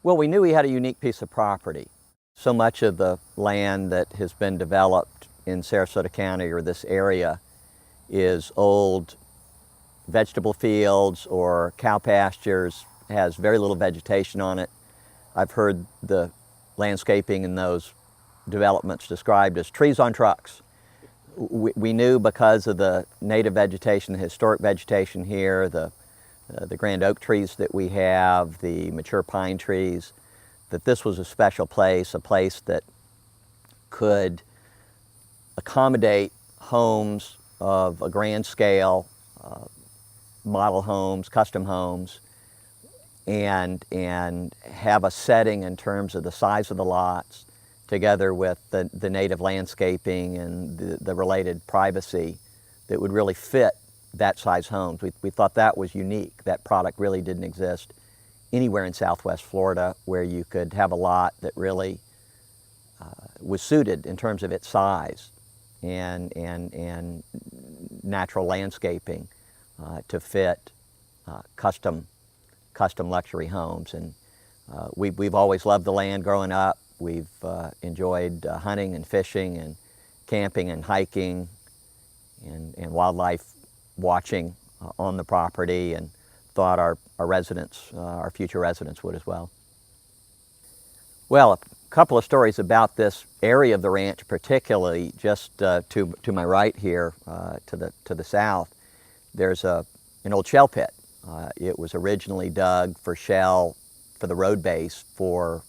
Well, we knew we had a unique piece of property. So much of the land that has been developed in Sarasota County or this area is old vegetable fields or cow pastures, has very little vegetation on it. I've heard the landscaping in those developments described as trees on trucks. We knew because of the native vegetation, the historic vegetation here, the grand oak trees that we have, the mature pine trees, that this was a special place, a place that could accommodate homes of a grand scale, model homes, custom homes, and have a setting in terms of the size of the lots, together with the native landscaping and the related privacy that would really fit that size homes. We thought that was unique. That product really didn't exist anywhere in Southwest Florida where you could have a lot that really was suited in terms of its size and natural landscaping to fit custom luxury homes. And we've always loved the land growing up. We've enjoyed hunting and fishing and camping and hiking and wildlife watching on the property, and thought our residents, our future residents would as well. Well, a couple of stories about this area of the ranch, particularly just to my right here, to the south. There's an old shell pit. It was originally dug for shell for the road base for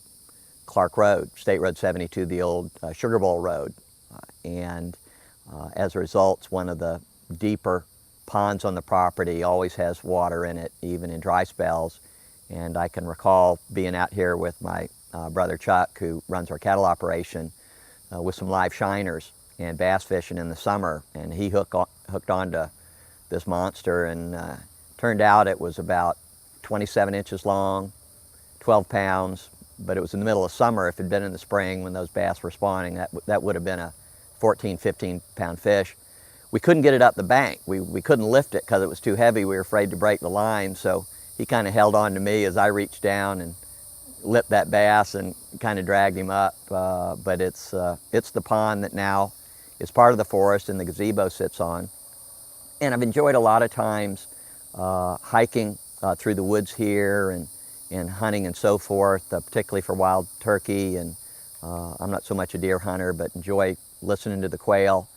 Clark Road, State Road 72, the old Sugar Bowl Road. And as a result, it's one of the deeper ponds on the property, always has water in it, even in dry spells. And I can recall being out here with my brother Chuck, who runs our cattle operation, with some live shiners and bass fishing in the summer. And he hooked onto this monster, and turned out it was about 27 inches long, 12 pounds, but it was in the middle of summer. If it had been in the spring when those bass were spawning, that would have been a 14, 15 pound fish. We couldn't get it up the bank. We couldn't lift it because it was too heavy. We were afraid to break the line, so he kind of held on to me as I reached down and lipped that bass and kind of dragged him up. But it's the pond that now is part of the forest and the gazebo sits on. And I've enjoyed a lot of times hiking through the woods here and hunting and so forth, particularly for wild turkey. And I'm not so much a deer hunter, but enjoy listening to the quail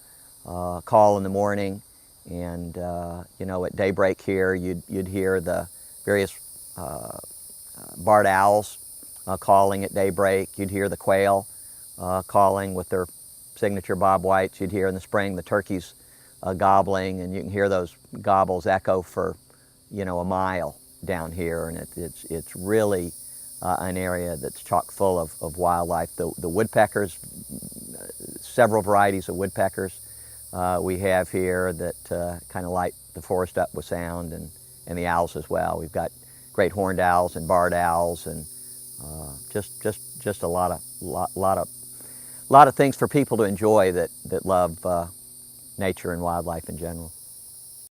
call in the morning. And you know, at daybreak here, you'd hear the various barred owls calling at daybreak. You'd hear the quail calling with their signature bobwhites. You'd hear in the spring the turkeys gobbling, and you can hear those gobbles echo for, you know, a mile down here. And it's really an area that's chock full of wildlife. The woodpeckers, several varieties of woodpeckers we have here that kind of light the forest up with sound, and the owls as well. We've got great horned owls and barred owls, and just a lot of things for people to enjoy that love nature and wildlife in general.